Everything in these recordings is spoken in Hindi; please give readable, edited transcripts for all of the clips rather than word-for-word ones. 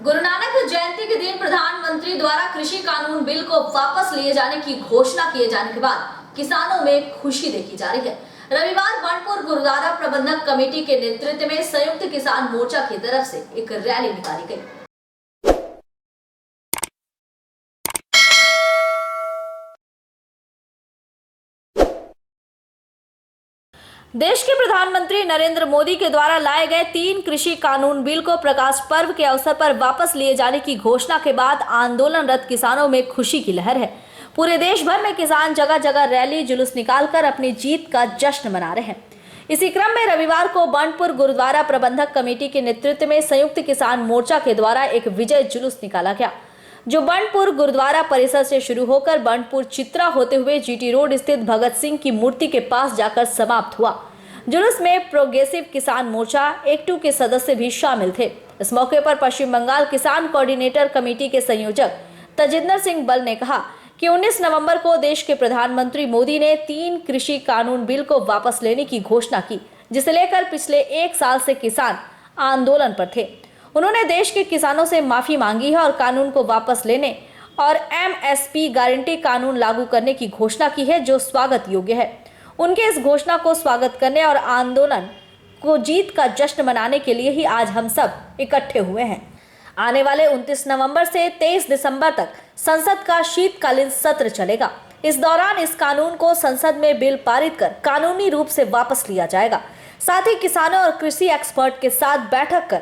गुरु नानक जयंती के दिन प्रधानमंत्री द्वारा कृषि कानून बिल को वापस लिए जाने की घोषणा किए जाने के बाद किसानों में खुशी देखी जा रही है। रविवार बनपुर गुरुद्वारा प्रबंधक कमेटी के नेतृत्व में संयुक्त किसान मोर्चा की तरफ से एक रैली निकाली गई। देश के प्रधानमंत्री नरेंद्र मोदी के द्वारा लाए गए 3 कृषि कानून बिल को प्रकाश पर्व के अवसर पर वापस लिए जाने की घोषणा के बाद आंदोलनरत किसानों में खुशी की लहर है। पूरे देश भर में किसान जगह जगह रैली जुलूस निकालकर अपनी जीत का जश्न मना रहे हैं। इसी क्रम में रविवार को बनपुर गुरुद्वारा प्रबंधक कमेटी के नेतृत्व में संयुक्त किसान मोर्चा के द्वारा एक विजय जुलूस निकाला गया, जो बनपुर गुरुद्वारा परिसर से शुरू होकर बनपुर चित्रा होते हुए जीटी रोड स्थित भगत सिंह की मूर्ति के पास जाकर समाप्त हुआ। जुलूस में प्रोग्रेसिव किसान मोर्चा एक-2 के सदस्य भी शामिल थे। इस मौके पर पश्चिम बंगाल किसान कोऑर्डिनेटर कमेटी के संयोजक तजिंदर सिंह बल ने कहा कि 19 नवंबर को देश के प्रधानमंत्री मोदी ने 3 कृषि कानून बिल को वापस लेने की घोषणा की, जिसे लेकर पिछले 1 साल से किसान आंदोलन पर थे। उन्होंने देश के किसानों से माफी मांगी है और कानून को वापस लेने और एमएसपी गारंटी कानून लागू करने की घोषणा की है, जो स्वागत योग्य है। उनके इस घोषणा को स्वागत करने और आंदोलन को जीत का जश्न मनाने के लिए ही आज हम सब इकट्ठे हुए हैं। आने वाले 29 नवंबर से 23 दिसंबर तक संसद का शीतकालीन सत्र चलेगा। इस दौरान इस कानून को संसद में बिल पारित कर कानूनी रूप से वापस लिया जाएगा। साथ ही किसानों और कृषि एक्सपर्ट के साथ बैठक कर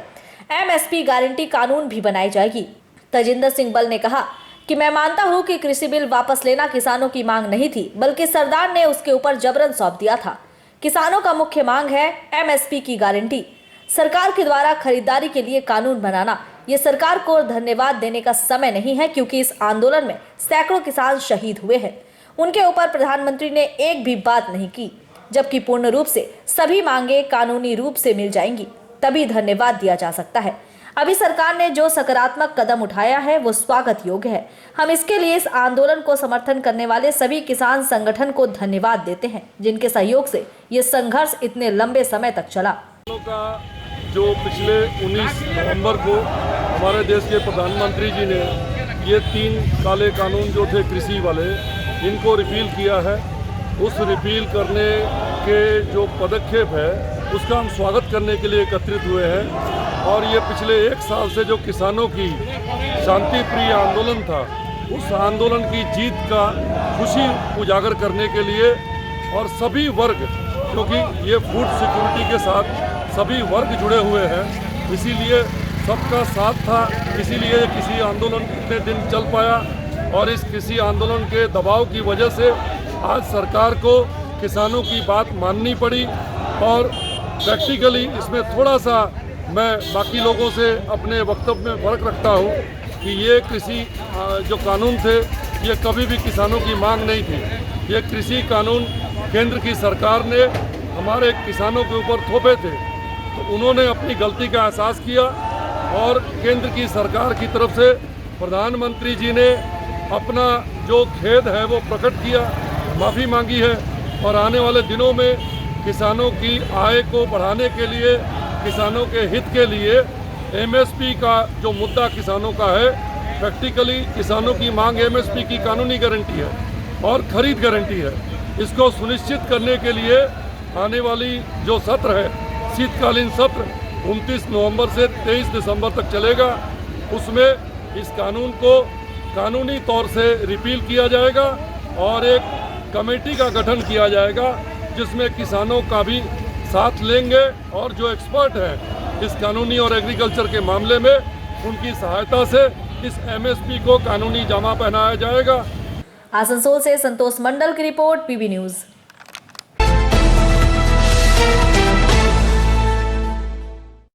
एमएसपी गारंटी कानून भी बनाई जाएगी। तजिंदर सिंह बल ने कहा कि मैं मानता हूं कि कृषि बिल वापस लेना किसानों की मांग नहीं थी, बल्कि सरदार ने उसके ऊपर जबरन सौंप दिया था। किसानों का मुख्य मांग है एमएसपी की गारंटी। सरकार के द्वारा खरीदारी के लिए कानून बनाना, ये सरकार को धन्यवाद देने का समय नहीं है, क्योंकि इस आंदोलन में सैकड़ों किसान शहीद हुए हैं। उनके ऊपर प्रधानमंत्री ने एक भी बात नहीं की, जबकि पूर्ण रूप से सभी मांगे कानूनी रूप से मिल जाएंगी, तभी धन्यवाद दिया जा सकता है। अभी सरकार ने जो सकारात्मक कदम उठाया है वो स्वागत योग्य है। हम इसके लिए इस आंदोलन को समर्थन करने वाले सभी किसान संगठन को धन्यवाद देते हैं, जिनके सहयोग से ये संघर्ष इतने लंबे समय तक चला। का जो पिछले 19 नवंबर को हमारे देश के प्रधानमंत्री जी ने ये 3 काले कानून जो थे कृषि वाले, इनको रिपील किया है। उस रिपील करने के जो पदक्षेप है उसका हम स्वागत करने के लिए एकत्रित हुए हैं। और ये पिछले 1 साल से जो किसानों की शांति प्रिय आंदोलन था, उस आंदोलन की जीत का खुशी उजागर करने के लिए और सभी वर्ग, क्योंकि ये फूड सिक्योरिटी के साथ सभी वर्ग जुड़े हुए हैं, इसीलिए सबका साथ था, इसीलिए किसी आंदोलन इतने दिन चल पाया। और इस किसी आंदोलन के दबाव की वजह से आज सरकार को किसानों की बात माननी पड़ी। और प्रैक्टिकली इसमें थोड़ा सा मैं बाकी लोगों से अपने वक्तव्य में फ़र्क रखता हूँ कि ये कृषि जो कानून थे ये कभी भी किसानों की मांग नहीं थी। ये कृषि कानून केंद्र की सरकार ने हमारे किसानों के ऊपर थोपे थे, तो उन्होंने अपनी गलती का एहसास किया और केंद्र की सरकार की तरफ से प्रधानमंत्री जी ने अपना जो खेद है वो प्रकट किया, माफ़ी मांगी है। और आने वाले दिनों में किसानों की आय को बढ़ाने के लिए, किसानों के हित के लिए एमएसपी का जो मुद्दा किसानों का है, प्रैक्टिकली किसानों की मांग एमएसपी की कानूनी गारंटी है और खरीद गारंटी है। इसको सुनिश्चित करने के लिए आने वाली जो सत्र है, शीतकालीन सत्र 29 नवंबर से 23 दिसंबर तक चलेगा। उसमें इस कानून को कानूनी तौर से रिपील किया जाएगा और एक कमेटी का गठन किया जाएगा, जिसमें किसानों का भी साथ लेंगे और जो एक्सपर्ट हैं इस कानूनी और एग्रीकल्चर के मामले में, उनकी सहायता से इस एमएसपी को कानूनी जामा पहनाया जाएगा। आसनसोल से संतोष मंडल की रिपोर्ट, पीबी न्यूज़।